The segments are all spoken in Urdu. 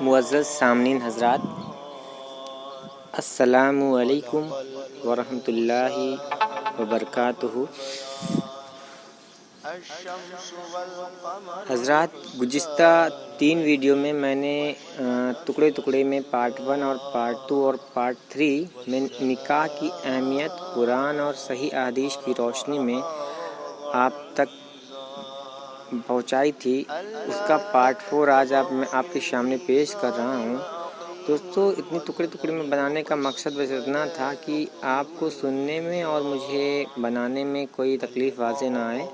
معزز سامعین حضرات، السلام علیکم ورحمۃ اللہ وبرکاتہ۔ حضرات، گزشتہ 3 ویڈیو میں نے ٹکڑے ٹکڑے میں پارٹ 1 اور پارٹ 2 اور پارٹ 3 میں نکاح کی اہمیت قرآن اور صحیح احادیث کی روشنی میں آپ تک پہنچائی تھی۔ اس کا پارٹ 4 آج میں آپ کے سامنے پیش کر رہا ہوں۔ دوستو، اتنی ٹکڑے ٹکڑے میں بنانے کا مقصد بس اتنا تھا کہ آپ کو سننے میں اور مجھے بنانے میں کوئی تکلیف واضح نہ آئے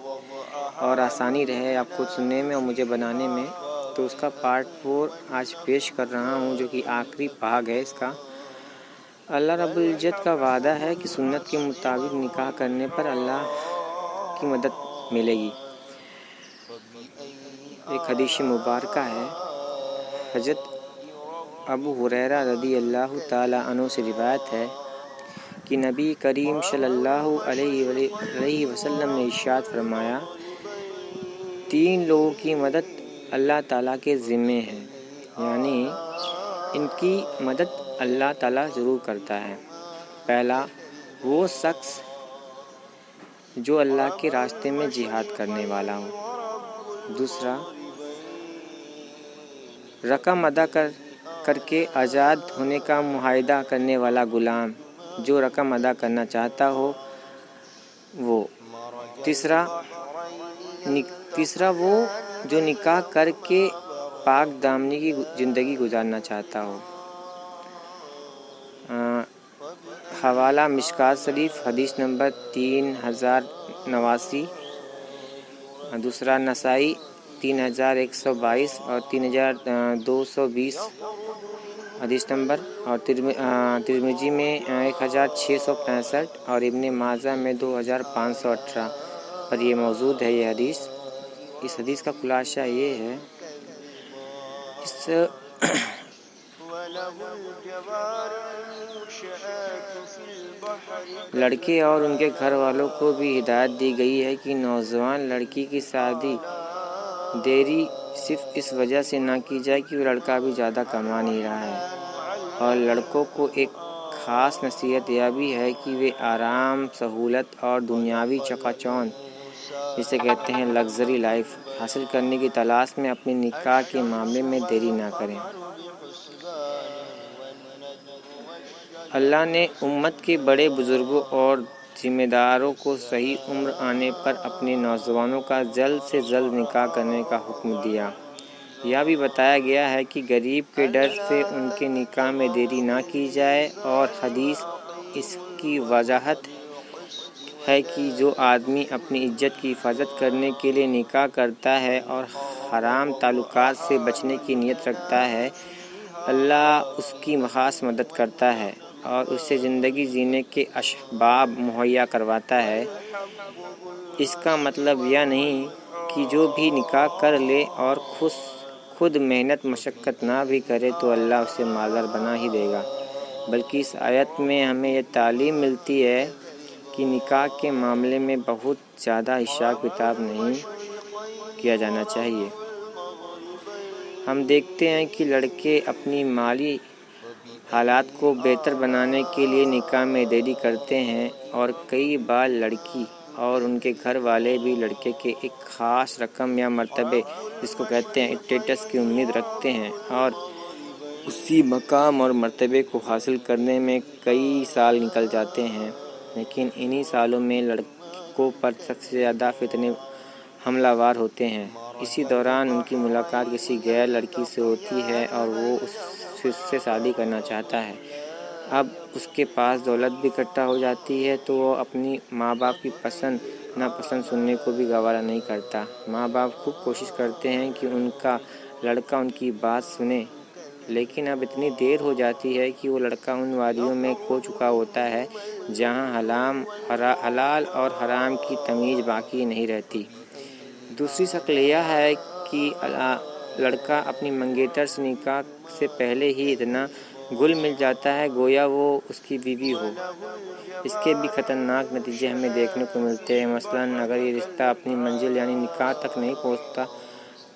اور آسانی رہے آپ کو سننے میں اور مجھے بنانے میں۔ تو اس کا پارٹ 4 آج پیش کر رہا ہوں، جو کہ آخری بھاگ ہے اس کا۔ اللہ رب العزت کا وعدہ ہے کہ سنت کے مطابق نکاح کرنے پر اللہ کی مدد ملے گی۔ ایک حدیث مبارکہ ہے، حضرت ابو ہریرہ رضی اللہ تعالی عنہ سے روایت ہے کہ نبی کریم صلی اللہ علیہ وسلم نے ارشاد فرمایا، 3 لوگوں کی مدد اللہ تعالیٰ کے ذمے ہے، یعنی ان کی مدد اللہ تعالیٰ ضرور کرتا ہے۔ پہلا، وہ شخص جو اللہ کے راستے میں جہاد کرنے والا ہو۔ دوسرا، رقم ادا کر کے آزاد ہونے کا معاہدہ کرنے والا غلام، جو رقم ادا کرنا چاہتا ہو وہ۔ تیسرا وہ جو نکاح کر کے پاک دامنی کی زندگی گزارنا چاہتا ہو۔ حوالہ مشکوٰۃ شریف، حدیث نمبر 3089۔ دوسرا نسائی 3122 اور 3220 حدیث نمبر، اور ترمذی میں 1665 اور ابن ماجہ میں 2518 پر یہ موجود ہے یہ حدیث۔ اس حدیث کا خلاصہ یہ ہے، لڑکے اور ان کے گھر والوں کو بھی ہدایت دی گئی ہے کہ نوجوان لڑکی کی شادی دیری صرف اس وجہ سے نہ کی جائے کہ وہ لڑکا بھی زیادہ کما نہیں رہا ہے، اور لڑکوں کو ایک خاص نصیحت یہ بھی ہے کہ وہ آرام، سہولت اور دنیاوی چکا چوند، جسے کہتے ہیں لگژری لائف، حاصل کرنے کی تلاش میں اپنے نکاح کے معاملے میں دیری نہ کریں۔ اللہ نے امت کے بڑے بزرگوں اور ذمہ داروں کو صحیح عمر آنے پر اپنے نوجوانوں کا جلد سے جلد نکاح کرنے کا حکم دیا۔ یہ بھی بتایا گیا ہے کہ غریب کے ڈر سے ان کے نکاح میں دیری نہ کی جائے، اور حدیث اس کی وضاحت ہے کہ جو آدمی اپنی عزت کی حفاظت کرنے کے لیے نکاح کرتا ہے اور حرام تعلقات سے بچنے کی نیت رکھتا ہے، اللہ اس کی خاص مدد کرتا ہے اور اسے زندگی جینے کے اسباب مہیا کرواتا ہے۔ اس کا مطلب یہ نہیں کہ جو بھی نکاح کر لے اور خود محنت مشقت نہ بھی کرے تو اللہ اسے مالدار بنا ہی دے گا، بلکہ اس آیت میں ہمیں یہ تعلیم ملتی ہے کہ نکاح کے معاملے میں بہت زیادہ حساب کتاب نہیں کیا جانا چاہیے۔ ہم دیکھتے ہیں کہ لڑکے اپنی مالی حالات کو بہتر بنانے کے لیے نکاح میں دیری کرتے ہیں، اور کئی بار لڑکی اور ان کے گھر والے بھی لڑکے کے ایک خاص رقم یا مرتبے، جس کو کہتے ہیں اسٹیٹس کی امید رکھتے ہیں، اور اسی مقام اور مرتبے کو حاصل کرنے میں کئی سال نکل جاتے ہیں، لیکن انہی سالوں میں لڑکوں پر سب سے زیادہ فتنے حملہ ور ہوتے ہیں۔ اسی دوران ان کی ملاقات کسی غیر لڑکی سے ہوتی ہے اور وہ اس سے شادی کرنا چاہتا ہے۔ اب اس کے پاس دولت بھی اکٹھا ہو جاتی ہے تو وہ اپنی ماں باپ کی پسند ناپسند سننے کو بھی گوارا نہیں کرتا۔ ماں باپ خوب کوشش کرتے ہیں کہ ان کا لڑکا ان کی بات سنے، لیکن اب اتنی دیر ہو جاتی ہے کہ وہ لڑکا ان وادیوں میں کھو چکا ہوتا ہے جہاں حلال اور حرام کی تمیز باقی نہیں رہتی۔ دوسری شکل یہ ہے کہ لڑکا اپنی منگیتر سے نکاح سے پہلے ہی اتنا گھل مل جاتا ہے گویا وہ اس کی بیوی ہو۔ اس کے بھی خطرناک نتیجے ہمیں دیکھنے کو ملتے ہیں۔ مثلاً اگر یہ رشتہ اپنی منزل یعنی نکاح تک نہیں پہنچتا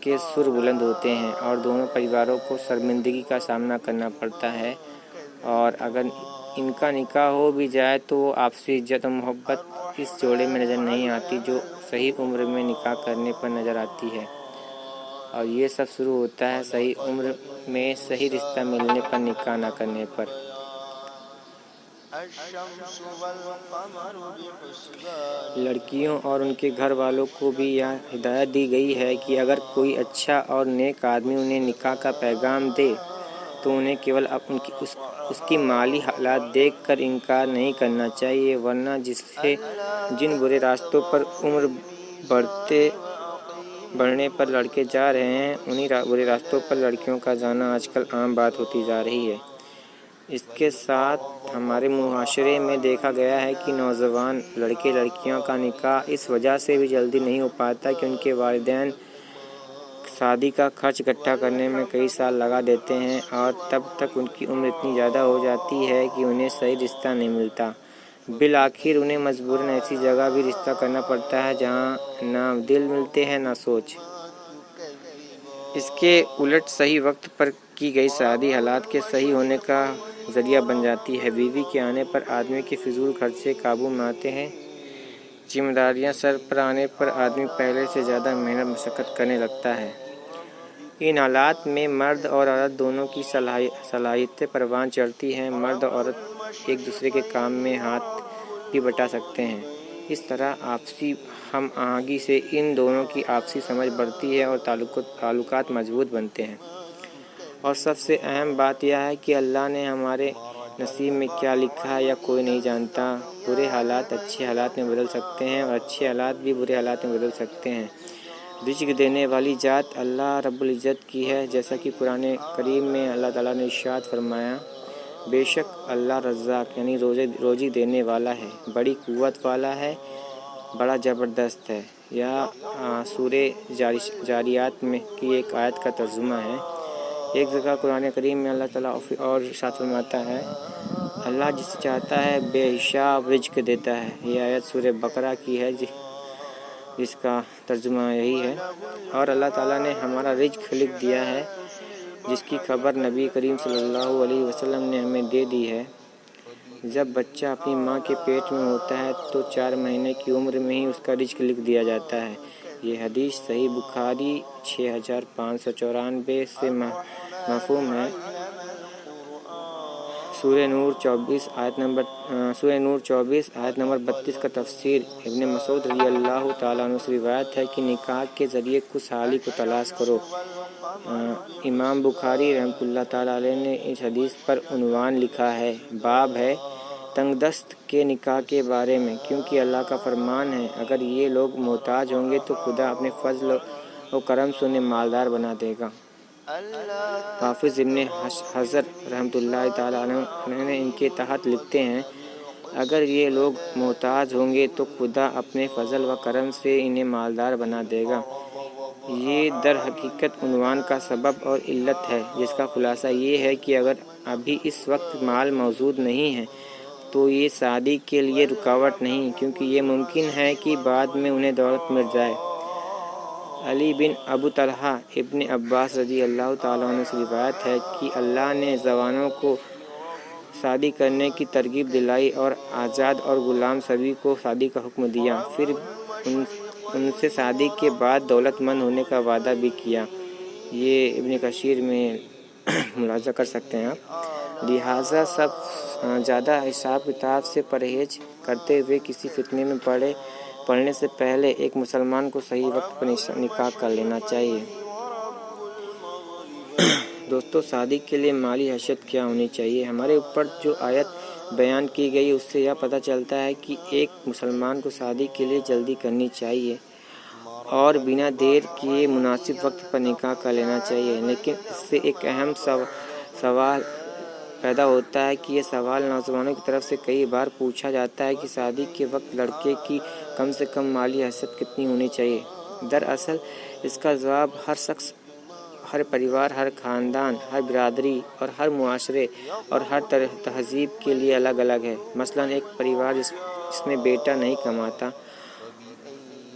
کے سر بلند ہوتے ہیں اور دونوں پریواروں کو شرمندگی کا سامنا کرنا پڑتا ہے، اور اگر ان کا نکاح ہو بھی جائے تو آپسی عزت و محبت اس جوڑے میں نظر نہیں آتی جو صحیح عمر میں نکاح کرنے پر نظر آتی ہے۔ اور یہ سب شروع ہوتا ہے صحیح عمر میں صحیح رشتہ ملنے پر نکاح نہ کرنے پر۔ لڑکیوں اور ان کے گھر والوں کو بھی یہ ہدایت دی گئی ہے کہ اگر کوئی اچھا اور نیک آدمی انہیں نکاح کا پیغام دے تو انہیں کیول اس کی مالی حالات دیکھ کر انکار نہیں کرنا چاہیے، ورنہ جن برے راستوں پر عمر بڑھنے پر لڑکے جا رہے ہیں، انہی برے راستوں پر لڑکیوں کا جانا آج کل عام بات ہوتی جا رہی ہے۔ اس کے ساتھ ہمارے معاشرے میں دیکھا گیا ہے کہ نوجوان لڑکے لڑکیوں کا نکاح اس وجہ سے بھی جلدی نہیں ہو پاتا کہ ان کے والدین شادی کا خرچ اکٹھا کرنے میں کئی سال لگا دیتے ہیں، اور تب تک ان کی عمر اتنی زیادہ ہو جاتی ہے کہ انہیں صحیح رشتہ نہیں ملتا۔ بالآخر انہیں مجبوراً ایسی جگہ بھی رشتہ کرنا پڑتا ہے جہاں نہ دل ملتے ہیں نہ سوچ۔ اس کے الٹ صحیح وقت پر کی گئی شادی حالات کے صحیح ہونے کا ذریعہ بن جاتی ہے۔ بیوی کے آنے پر آدمی کے فضول خرچے قابو میں آتے ہیں۔ ذمہ داریاں سر پر آنے پر آدمی پہلے سے زیادہ محنت مشقت کرنے لگتا ہے۔ ان حالات میں مرد اور عورت دونوں کی صلاحیتیں پروان چڑھتی ہیں۔ مرد اور عورت ایک دوسرے کے کام میں ہاتھ بھی بٹا سکتے ہیں۔ اس طرح آپسی ہم آہنگی سے ان دونوں کی آپسی سمجھ بڑھتی ہے اور تعلقات مضبوط بنتے ہیں۔ اور سب سے اہم بات یہ ہے کہ اللہ نے ہمارے نصیب میں کیا لکھا ہے یہ کوئی نہیں جانتا۔ برے حالات اچھے حالات میں بدل سکتے ہیں اور اچھے حالات بھی برے حالات میں بدل سکتے ہیں۔ رزق دینے والی ذات اللہ رب العزت کی ہے، جیسا کہ قرآن کریم میں اللہ تعالیٰ نے ارشاد فرمایا، بے شک اللہ رزاق یعنی روزی دینے والا ہے، بڑی قوت والا ہے، بڑا زبردست ہے۔ یہ سورہ جاریات میں کی ایک آیت کا ترجمہ ہے۔ ایک جگہ قرآن کریم میں اللہ تعالیٰ اور ارشاد فرماتا ہے، اللہ جسے چاہتا ہے بے حساب رزق دیتا ہے۔ یہ آیت سورہ بقرہ کی ہے جس کا ترجمہ یہی ہے۔ اور اللہ تعالیٰ نے ہمارا رزق لکھ دیا ہے، جس کی خبر نبی کریم صلی اللہ علیہ وسلم نے ہمیں دے دی ہے۔ جب بچہ اپنی ماں کے پیٹ میں ہوتا ہے تو 4 مہینے کی عمر میں ہی اس کا رزق لکھ دیا جاتا ہے۔ یہ حدیث صحیح بخاری 6594 سے مفہوم ہے۔ سورہ نور 24 آیت نمبر 32 کا تفسیر ابن مسعود رضی اللہ تعالیٰ عنہ سے روایت ہے کہ نکاح کے ذریعے خوشحالی کو تلاش کرو۔ امام بخاری رحمۃ اللہ تعالیٰ علیہ نے اس حدیث پر عنوان لکھا ہے، باب ہے تنگ دست کے نکاح کے بارے میں، کیونکہ اللہ کا فرمان ہے، اگر یہ لوگ محتاج ہوں گے تو خدا اپنے فضل و کرم سے انہیں مالدار بنا دے گا۔ حافظ ابن حجر رحمۃ اللہ تعالیٰ عنہ نے ان کے تحت لکھتے ہیں، اگر یہ لوگ محتاج ہوں گے تو خدا اپنے فضل و کرم سے انہیں مالدار بنا دے گا۔ یہ در حقیقت عنوان کا سبب اور علت ہے، جس کا خلاصہ یہ ہے کہ اگر ابھی اس وقت مال موجود نہیں ہے تو یہ شادی کے لیے رکاوٹ نہیں، کیونکہ یہ ممکن ہے کہ بعد میں انہیں دولت مل جائے۔ علی بن ابو طلحہ ابن عباس رضی اللہ تعالیٰ عنہ سے روایت ہے کہ اللہ نے جوانوں کو شادی کرنے کی ترغیب دلائی اور آزاد اور غلام سبھی کو شادی کا حکم دیا، پھر ان سے شادی کے بعد دولت مند ہونے کا وعدہ بھی کیا۔ یہ ابن کثیر میں ملاحظہ کر سکتے ہیں آپ۔ لہٰذا سب زیادہ حساب کتاب سے پرہیز کرتے ہوئے کسی فتنے میں پڑنے سے پہلے ایک مسلمان کو صحیح وقت پر نکاح کر لینا چاہیے۔ دوستو، شادی کے لیے مالی حیثیت کیا ہونی چاہیے؟ ہمارے اوپر جو آیت بیان کی گئی اس سے یہ پتہ چلتا ہے کہ ایک مسلمان کو شادی کے لیے جلدی کرنی چاہیے اور بنا دیر کیے مناسب وقت پر نکاح کر لینا چاہیے۔ لیکن اس سے ایک اہم سوال پیدا ہوتا ہے کہ یہ سوال نوجوانوں کی طرف سے کئی بار پوچھا جاتا ہے کہ شادی کے وقت لڑکے کی کم سے کم مالی حیثیت کتنی ہونی چاہیے؟ دراصل اس کا جواب ہر شخص، ہر پریوار، ہر خاندان، ہر برادری اور ہر معاشرے اور ہر تہذیب کے لیے الگ الگ ہے۔ مثلاً ایک پریوار جس میں بیٹا نہیں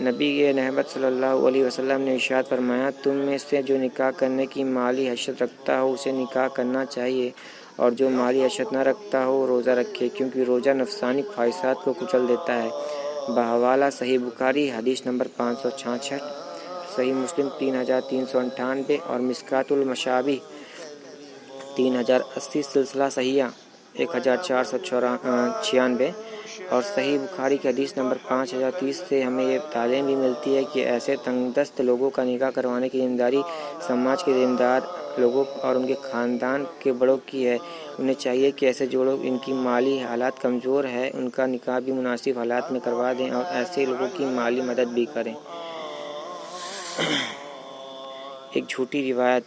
نبی رحمت صلی اللہ علیہ وسلم نے ارشاد فرمایا، تم میں سے جو نکاح کرنے کی مالی حیثیت رکھتا ہو اسے نکاح کرنا چاہیے، اور جو مالی حیثیت نہ رکھتا ہو روزہ رکھے، کیونکہ روزہ نفسانی خواہشات کو کچل دیتا ہے۔ بحوالہ صحیح بخاری حدیث نمبر 566، صحیح مسلم 3398 اور مشکوٰۃ المصابیح 3080، سلسلہ صحیحہ 1496 اور صحیح بخاری کی حدیث نمبر 5030 سے ہمیں یہ تعلیم بھی ملتی ہے کہ ایسے تنگ دست لوگوں کا نکاح کروانے کی ذمہ داری سماج کے ذمہ دار لوگوں اور ان کے خاندان کے بڑوں کی ہے۔ انہیں چاہیے کہ ایسے جو ان کی مالی حالات کمزور ہے ان کا نکاح بھی مناسب حالات میں کروا دیں اور ایسے لوگوں کی مالی مدد بھی کریں۔ ایک جھوٹی روایت۔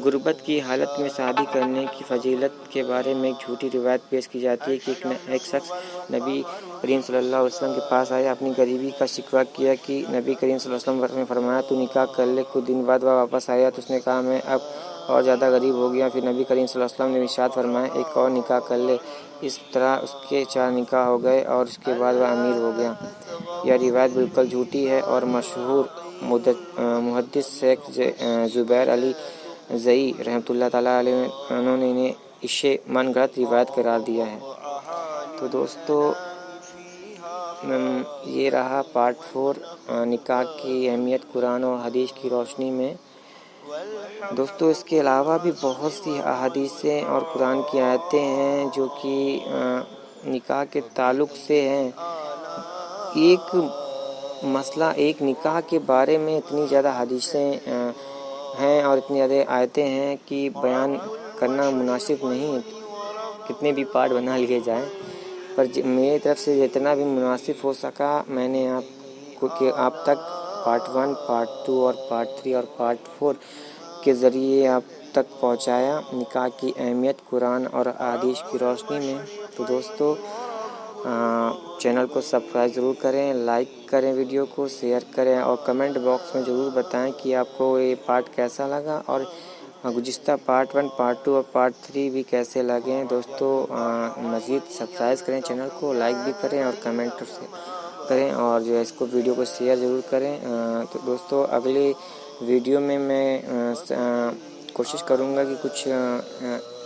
غربت کی حالت میں شادی کرنے کی فضیلت کے بارے میں ایک جھوٹی روایت پیش کی جاتی ہے کہ ایک شخص نبی کریم صلی اللہ علیہ وسلم کے پاس آیا، اپنی غریبی کا شکوہ کیا کہ نبی کریم صلی اللہ علیہ وسلم نے فرمایا تو نکاح کر لے۔ کچھ دن بعد وہ واپس آیا تو اس نے کہا میں اب اور زیادہ غریب ہو گیا۔ پھر نبی کریم صلی اللہ علیہ وسلم نے ارشاد فرمایا ایک اور نکاح کر لے۔ اس طرح اس کے 4 نکاح ہو گئے اور اس کے بعد وہ امیر ہو گیا۔ یہ روایت بالکل جھوٹی ہے اور مشہور محدث شیخ زبیر علی زئی رحمۃ اللہ تعالیٰ علیہ انہوں نے اسے من گھڑت روایت قرار دیا ہے۔ تو دوستو یہ رہا پارٹ 4 نکاح کی اہمیت قرآن اور حدیث کی روشنی میں۔ دوستو اس کے علاوہ بھی بہت سی احادیثیں اور قرآن کی آیتیں ہیں جو کہ نکاح کے تعلق سے ہیں۔ ایک مسئلہ ایک نکاح کے بارے میں اتنی زیادہ حدیثیں ہیں اور اتنی زیادہ آیتیں ہیں کہ بیان کرنا مناسب نہیں، کتنے بھی پارٹ بنا لیے جائیں، پر میری طرف سے جتنا بھی مناسب ہو سکا میں نے آپ تک پارٹ 1، پارٹ 2 اور پارٹ 3 اور پارٹ 4 کے ذریعے آپ تک پہنچایا نکاح کی اہمیت قرآن اور احادیث کی روشنی میں۔ تو دوستو چینل کو سبسکرائب ضرور کریں، لائک کریں، ویڈیو کو شیئر کریں اور کمنٹ باکس میں ضرور بتائیں کہ آپ کو یہ پارٹ کیسا لگا اور گزشتہ پارٹ 1، پارٹ 2 اور پارٹ 3 بھی کیسے لگیں۔ دوستو مزید سبسکرائب کریں چینل کو، لائک بھی کریں اور کمنٹ کریں اور جو ہے اس کو ویڈیو کو شیئر ضرور کریں۔ تو دوستو اگلی ویڈیو میں کوشش کروں گا کہ کچھ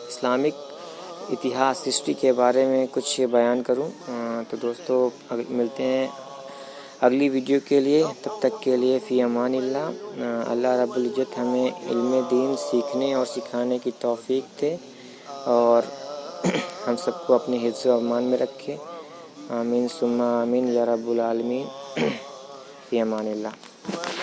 اسلامک اتہاس ہسٹری کے بارے میں کچھ بیان کروں۔ تو دوستو ملتے ہیں اگلی ویڈیو کے لیے، تب تک کے لیے فی امان اللہ۔ اللہ رب العزت ہمیں علم دین سیکھنے اور سکھانے کی توفیق دے اور ہم سب کو اپنے حفظ و امان میں رکھے، آمین ثم آمین یا رب العالمین۔ فی امان اللہ۔